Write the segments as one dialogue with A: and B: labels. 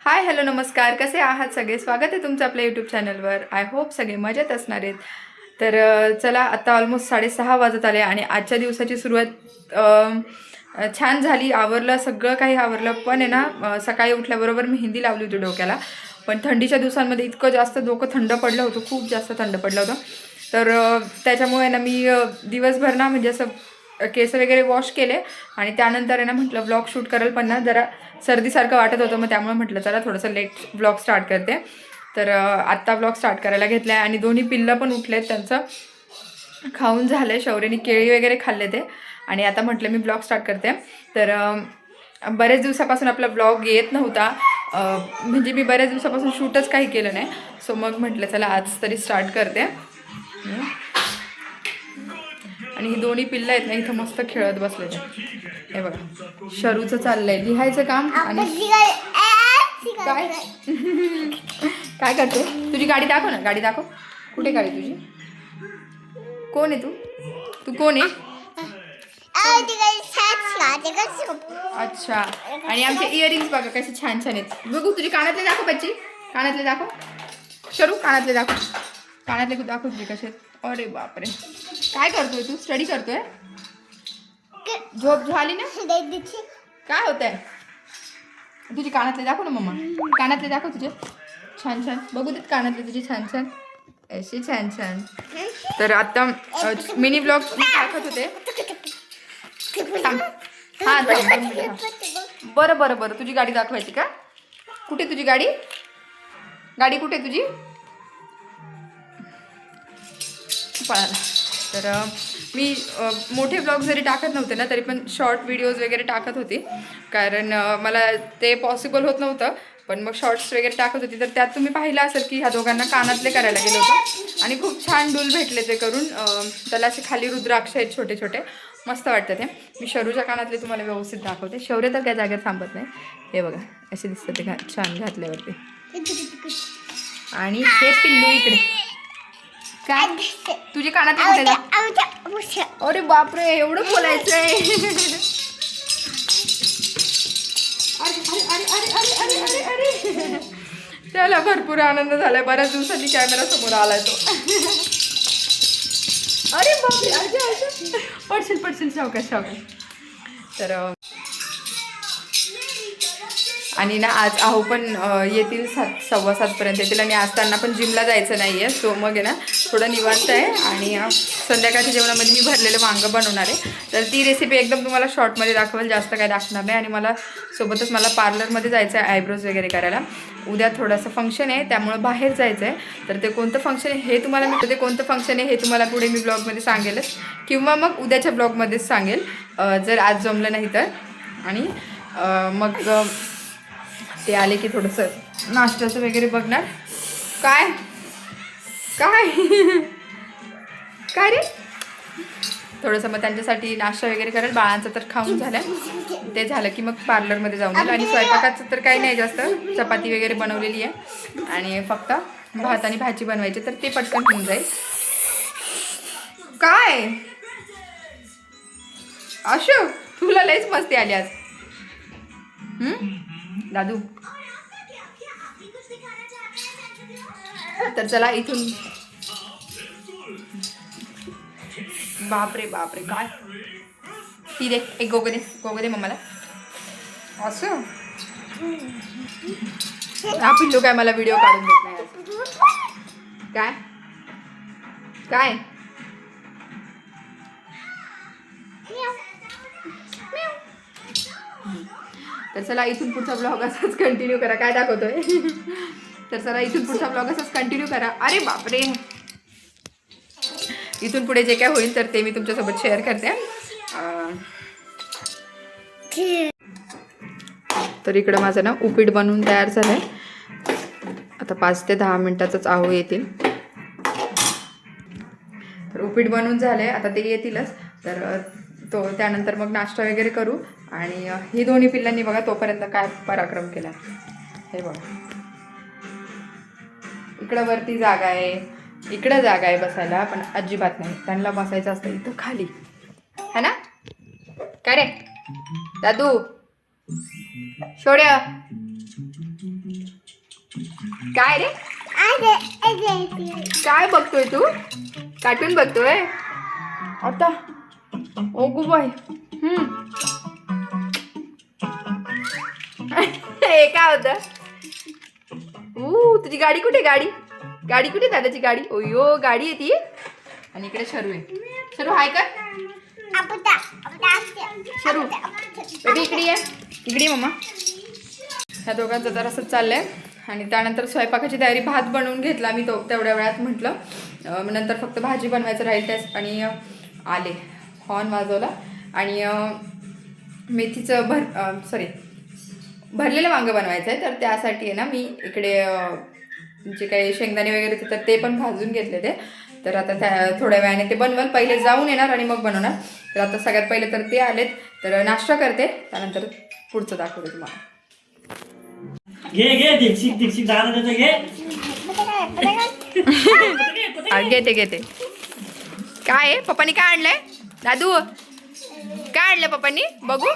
A: Hi hello नमस्कार, कसे आहात सगळे? स्वागत आहे तुमचं आपल्या यूट्यूब चॅनलवर. आय होप सगळे मजेत असणार आहेत. तर चला, आता ऑलमोस्ट 6:30 वाजत आले आणि आजच्या दिवसाची सुरुवात छान झाली. आवरलं, सगळं काही आवरलं. पण आहे ना, सकाळी उठल्याबरोबर मेहंदी लावली होती डोक्याला. पण थंडीच्या दिवसांमध्ये इतकं जास्त डोकं थंड पडलं होतं, खूप जास्त थंड पडलं होतं. तर त्याच्यामुळे ना मी दिवसभर ना म्हणजे असं केस वगैरे वॉश केले आणि त्यानंतर आहे ना म्हटलं व्लॉग शूट करेल, पण ना जरा सर्दीसारखं वाटत होतं. मग त्यामुळे म्हटलं चला थोडंसं लेट व्लॉग स्टार्ट करते. तर आत्ता व्लॉग स्टार्ट करायला घेतला आहे आणि दोन्ही पिल्लं पण उठलेत, त्यांचं खाऊन झालं आहे. शौर्यनी केळी वगैरे खाल्ले ते आणि आता म्हटलं मी ब्लॉग स्टार्ट करते. तर बरेच दिवसापासून आपला ब्लॉग येत नव्हता, म्हणजे मी बऱ्याच दिवसापासून शूटच काही केलं नाही. सो मग म्हटलं चला आज तरी स्टार्ट करते. आणि ही दोन्ही पिल्लं आहेत ना, इथं मस्त खेळत बसले ते. हे बघा, शरूचं चाललंय लिहायचं काम. आणि काय काय करते? तुझी गाडी दाखव ना, गाडी दाखव. कुठे गाडी तुझी? कोण आहे तू? तू कोण आहे? अच्छा. आणि आमचे इयरिंग्स बघा कसे छान छान आहेत. बघू तुझी कानातले दाखव बच्ची, कानातले दाखव. शरू कानातले दाखव, कानातले दाखव तुझे कसे. अरे बापरे, काय करतोय तू? स्टडी करतोय? झोप झाली ना? काय होत आहे? तुझी कानातले दाखव ना मम्मा, कानातले दाखव तुझे छान छान. बघू देत कानातले तुझे छान छान, असे छान छान. तर आता मिनी ब्लॉग दाखवत होते. हां बरं बरं बरं, तुझी गाडी दाखवायची का? कुठे तुझी गाडी? गाडी कुठे तुझी? पळाला. तर मी मोठे ब्लॉग जरी टाकत नव्हते ना, तरी पण शॉर्ट व्हिडिओज वगैरे टाकत होती, कारण मला ते पॉसिबल होत नव्हतं. पण मग शॉर्ट्स वगैरे टाकत होती. तर त्यात तुम्ही पाहिलं असेल की ह्या दोघांना कानातले करायला गेलं होतं आणि खूप छान डूल भेटले ते करून. त्याला असे खाली रुद्राक्ष आहेत छोटे छोटे, मस्त वाटतं ते. मी शरूच्या कानातले तुम्हाला व्यवस्थित दाखवते. शौर्य तर त्या जागेत थांबत नाही. हे बघा असे दिसतं ते छान घातल्यावरती. आणि हे पिल्लू इकडे. काय तुझे कानातले कुठे? अरे बापरे, एवढं बोलायचंय. अरे अरे अरे अरे अरे अरे अरे. त्याला भरपूर आनंद झालाय, बऱ्याच दिवसांनी कॅमेरा समोर आलाय तो. अरे बापरे, अरे पडशील पडशील, सावकाश सावकाश. तर आणि ना आज आहो पण येतील 7 7:15 येतील. आणि आज त्यांना पण जिमला जायचं नाही आहे. सो मग आहे ना थोडं निवांत आहे. आणि संध्याकाळच्या जेवणामध्ये मी भरलेलं वांगं बनवणार आहे. तर ती रेसिपी एकदम तुम्हाला शॉर्टमध्ये दाखवेल, जास्त काय दाखवणार नाही. आणि मला सोबतच मला पार्लरमध्ये जायचं आहे आयब्रोज वगैरे करायला. उद्या थोडंसं फंक्शन आहे, त्यामुळे बाहेर जायचं आहे. तर ते कोणतं फंक्शन आहे हे तुम्हाला पुढे मी ब्लॉगमध्ये सांगेलच, किंवा मग उद्याच्या ब्लॉगमध्येच सांगेल जर आज जमलं नाही तर. आणि मग ते आले की थोडंसं नाश्त्याचं वगैरे बघणार. काय काय काय रे? थोडंसं मग त्यांच्यासाठी नाश्ता वगैरे करेल. बाळांचं तर खाऊन झालं, ते झालं की मग पार्लरमध्ये जाऊन येईल. आणि स्वयंपाकाचं तर काही नाही जास्त, चपाती वगैरे बनवलेली आहे आणि फक्त भात आणि भाजी बनवायची, तर ते पटकन होऊन जाईल. काय अशू, तुला लईच मस्ती आली आज. दादू. तर चला इथून. बापरे बापरे, काय ती दे एक गोगरे गोगरे मम्माला. असं हा पिल्लू काय मला व्हिडिओ काढून देत नाही आज. काय काय तर चला इथून पुढचा ब्लॉग असाच कंटिन्यू करा. काय दाखवतोय? तर चला इथून पुढचा ब्लॉग असाच कंटिन्यू करा. अरे बापरे, इथून पुढे जे काय होईल तर ते मी तुमच्यासोबत शेअर करते. तर इकडं माझं ना उपीट बनवून तयार झालंय. आता 5 ते 10 मिनिटाचंच आहो येतील. तर उपीट बनवून झालंय, आता ते येतीलच. तर त्यानंतर मग नाश्ता वगैरे करू. आणि ही दोन्ही पिल्लांनी बघा तोपर्यंत काय पराक्रम केला. हे बघा, इकडं वरती जागा आहे, इकडं जागा आहे बसायला, पण अजिबात नाही. त्यांना बसायचं असतं इथं खाली, है ना? काय रे दादू? शोड्या काय रे काय बघतोय तू? कार्टून बघतोय आता? ओ गो बाय. हे काय होतं? तुझी गाडी कुठे? गाडी कुठे? दादाची गाडी. ओयो गाडी आहे ती. आणि इकडे शरू आहे. शरू हाय कर. शरू बेबी इकडे ये मम्मा. ह्या दोघांचं तर असंच चाललंय. आणि त्यानंतर स्वयंपाकाची तयारी. भात बनवून घेतला मी तो तेवढ्या वेळात म्हटलं. नंतर फक्त भाजी बनवायचं राहील त्यास. आणि आले हॉर्न वाजवला. आणि मेथीचं भरलेलं वांगं बनवायचं आहे. तर त्यासाठी आहे ना मी इकडे जे काही शेंगदाणे वगैरे होते तर ते पण भाजून घेतले ते. तर आता त्या थोड्या वेळाने ते बनवल. पहिले जाऊन येणार आणि मग बनवणार. तर आता सगळ्यात पहिले तर ते आलेत. तर नाश्ता करते त्यानंतर पुढचं दाखवते तुम्हाला. घेते काय आहे? पप्पानी काय आणलंय दादू? काय आणलंय पप्पांनी? बघू.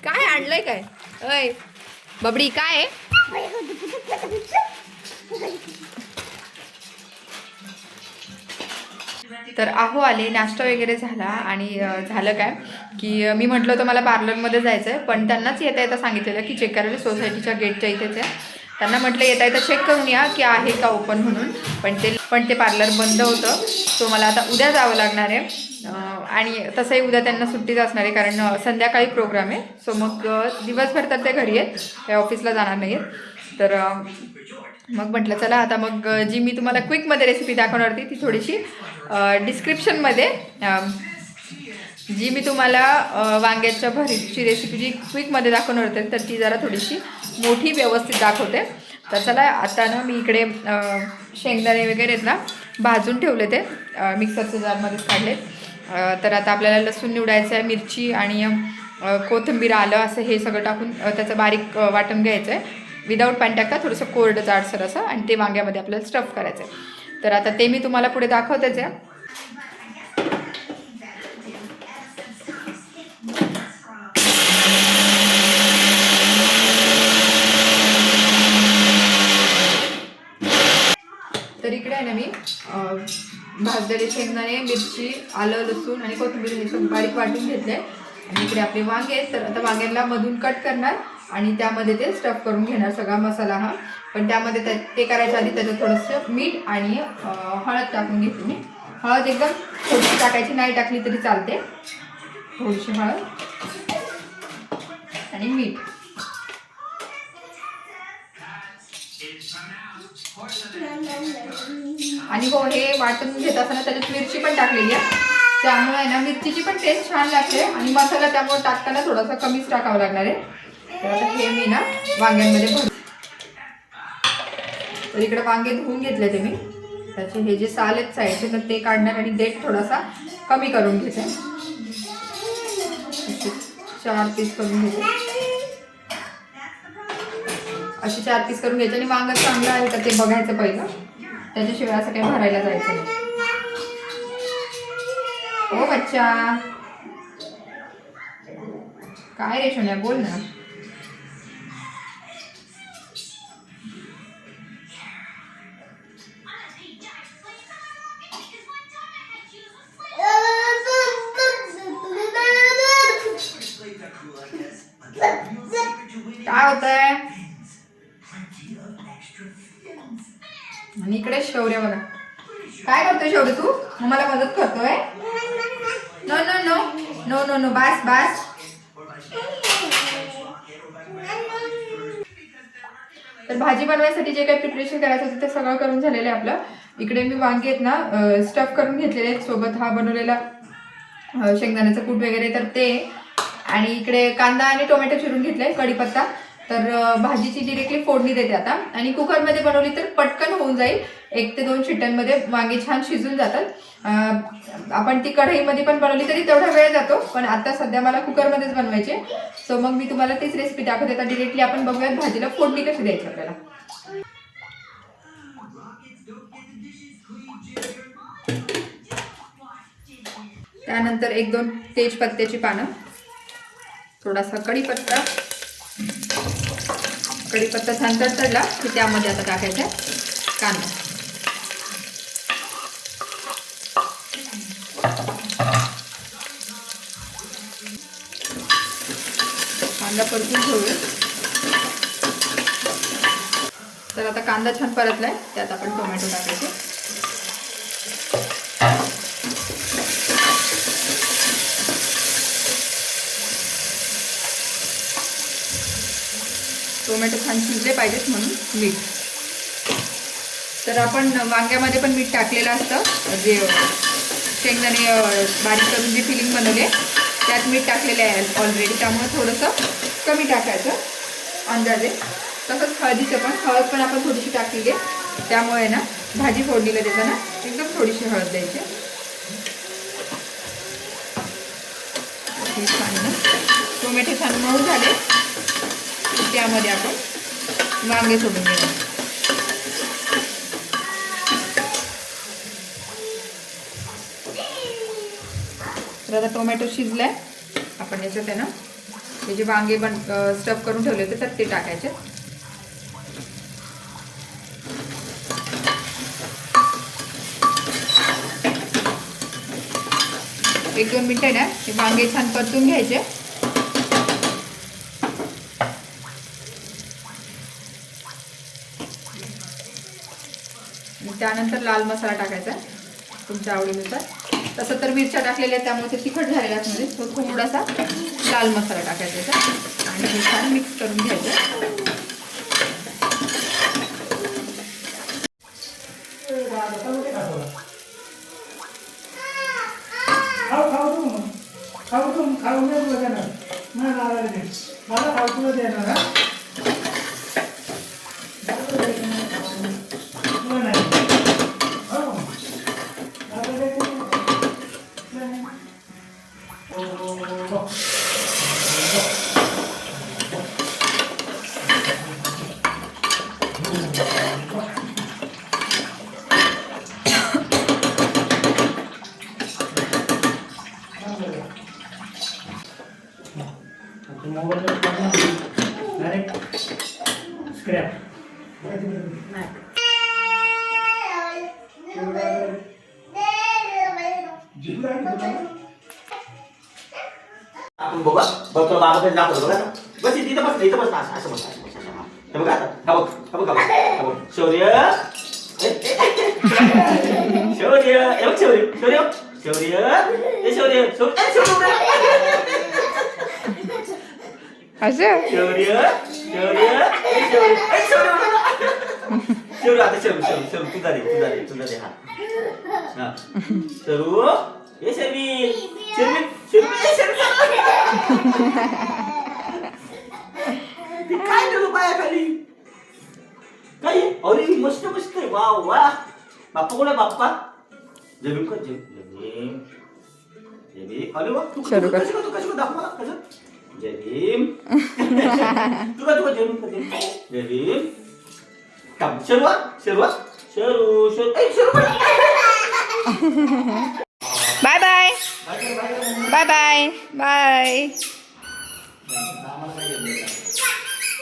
A: काय आणलंय काय? अय बबडी काय आहे? तर आहो आले. नाश्ता वगैरे झाला. आणि झालं काय की मी म्हटलं होतं मला पार्लरमध्ये जायचं आहे. पण त्यांनाच येता सांगितलेलं की चेक करायला सोसायटीच्या गेटच्या इथेच आहे. त्यांना म्हटलं येता चेक करून या की आहे का ओपन म्हणून. पण ते पार्लर बंद होतं. सो मला आता उद्या जावं लागणार आहे. आणि तसंही उद्या त्यांना सुट्टीच असणार आहे कारण संध्याकाळी प्रोग्राम आहे. सो मग दिवसभर तर ते घरी आहेत. काही ऑफिसला जाणार नाही आहेत. तर मग म्हटलं चला आता मग जी मी तुम्हाला क्विकमध्ये रेसिपी दाखवणार होती ती थोडीशी डिस्क्रिप्शनमध्ये जी मी तुम्हाला वांग्याच्या भरीतची रेसिपी जी क्विकमध्ये दाखवणार होते तर ती जरा थोडीशी मोठी व्यवस्थित दाखवते. तर चला आता ना मी इकडे शेंगदाणे वगैरे आहेत ना भाजून ठेवले ते मिक्सरच्या जारमध्येच काढले. तर आता आपल्याला लसूण निवडायचं आहे, मिरची आणि कोथिंबीर आलं असं हे सगळं टाकून त्याचं बारीक वाटण घ्यायचं आहे. विदाऊट पाणी टाकता थोडंसं कोरडं जाडसर असं. आणि ते वांग्यामध्ये आपल्याला स्टफ करायचं आहे. तर आता ते मी तुम्हाला पुढे दाखवतेच आहे. तर इकडे आहे ना मी भाजलेले शेंगदाणे, मिरची, आलं, लसूण आणि कोथिंबीर हे सगळं बारीक वाटून घेतले. आणि इकडे आपले वांगे आहेत. तर आता वांग्याला मधून कट करणार आणि त्यामध्ये ते स्टफ करून घेणार सगळा मसाला हा. पण त्यामध्ये ते करायच्या आधी त्याच्यात थोडंसं मीठ आणि हळद टाकून घेते मी. हळद एकदम थोडीशी टाकायची, नाही टाकली तरी चालते. थोडीशी हळद आणि मीठ. आणि हो हे वाटून घेत असताना त्याच्यात मिरची पण टाकलेली आहे. त्यामुळे आहे ना मिरचीची पण टेस्ट छान लागते. आणि मसाला त्यामुळे टाकताना थोडासा कमीच टाकावा लागणार आहे. तर आता हे मी ना वांग्यांमध्ये भरू. तर इकडे वांगे धुवून घेतले ते मी. त्याचे हे जे साल आहेत साईडचे तर ते काढणार आणि देठ थोडासा कमी करून घेते. 4 पीस करून घेते. असे 4 पीस करून घ्यायचे. आणि वांग चांगलं आहे तर ते बघायचं पहिलं. त्याच्याशिवाय असं काही भरायला जायचं नाही. ओ बच्चा काय रे सोन्या बोल ना. काय होतंय? आणि इकडे शौर्य बघा काय करतोय. शौर्य तू मला मदत करतोय. No no no no no no बास बास. तर भाजी बनवायसाठी जे काही प्रिपरेशन करायचं होतं ते सगळं करून झालेलं आहे आपलं. इकडे मी वांगे आहेत ना स्टफ करून घेतलेले आहेत. सोबत हा बनवलेला शेंगदाण्याचं कूट वगैरे तर ते. आणि इकडे कांदा आणि टोमॅटो चिरून घेतले, कढीपत्ता. तर भाजीची डिरेक्टली फोडणी देते आता. आणि कुकरमध्ये बनवली तर पटकन होऊन जाईल. 1 ते 2 शिट्ट्यांमध्ये वांगे छान शिजून जातात. आपण ती कढईमध्ये पण बनवली तरी तेवढा वेळ जातो. पण आता सध्या मला कुकरमध्येच बनवायचे. सो मग मी तुम्हाला तीच रेसिपी दाखवते. आता डिरेक्टली आपण बघूयात भाजीला फोडणी कशी द्यायची आपल्याला. त्यानंतर 1-2 तेजपत्त्याची पानं, थोडासा कढीपत्ता. कढीपत्ता छान तडतडला की त्यामध्ये आता टाकायचा कांदा. कांदा परतून ठेवूया. तर आता कांदा छान परतलाय, त्यात आपण टोमॅटो टाकायचे. टोमॅटो छान शिजले पाहिजेत म्हणून मीठ. तर आपण वांग्यामध्ये पण मीठ टाकलेलं असतं, जे शेंगदाणे बारीक करून जी फिलिंग बनवली त्यात मीठ टाकलेले आहे ऑलरेडी, त्यामुळे थोडंसं कमी टाकायचं अंदाजे. तसंच हळदीचं पण, हळद पण आपण थोडीशी टाकलेली आहे, त्यामुळे ना भाजी फोडणीला देताना एकदम थोडीशी हळद द्यायची. छान ना टोमॅटो छान मऊ झाले, त्यामध्ये आपण वांगे सोडून घेऊ. तर आता टोमॅटो शिजलाय, आपण याच्यात आहे ना हे जे वांगे स्टफ करून ठेवले होते तर ते टाकायचे. एक 2 मिनिटं ना हे वांगे छान परतून घ्यायचे. त्यानंतर लाल मसाला टाकायचा तुमच्या आवडीनुसार. तसं तर मिरच्या टाकलेल्या आहेत त्यामुळे ते तिखट झालेलं आहे, तो थोडासा लाल मसाला टाकायचा आणि हे छान मिक्स करून घ्यायचं.
B: आपण बघा बघतो बाबाकडे दाखवतो बघा बस इथं बस इथं बस असं बस हे बघा आता हा बघ शौर्य शौर्य हे बघ शौर्य शौर्य शौर्य हे शौर्य शौर्य
A: असं
B: शौर्य शौर्य शौर्य आता शौर्य तुझा दे हा शरू हे शर्वी काय दिलं पायाखाली काय अरे मस्त आहे वा वा. बाप्पा कोण आहे बाप्पा? जमीन का जमीन अरे वा तू कशी दाखव मला कसं जमीन तुला जमीन का जमीन काम शरू
A: bye bye bye bye bye.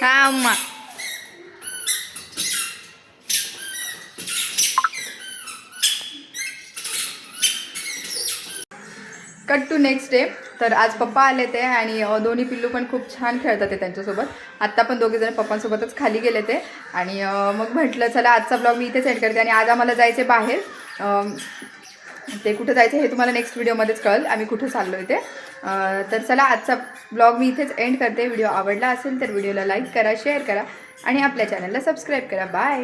A: हा अम्मा कट टू नेक्स्ट डे. तर आज पप्पा आले ते आणि दोन्ही पिल्लू पण खूप छान खेळतात ते त्यांच्यासोबत. आत्ता पण दोघेजण पप्पांसोबतच खाली गेले ते आणि मग म्हटलं चला आजचा ब्लॉग मी इथेच एंड करते. आणि आज आम्हाला जायचे बाहेर, ते कुठं जायचं हे तुम्हाला नेक्स्ट व्हिडिओमध्येच कळेल आम्ही कुठं चाललो आहे ते. तर चला आजचा ब्लॉग मी इथेच एंड करते. व्हिडिओ आवडला असेल तर व्हिडिओला लाईक करा, शेअर करा आणि आपल्या चॅनलला सबस्क्राईब करा. बाय.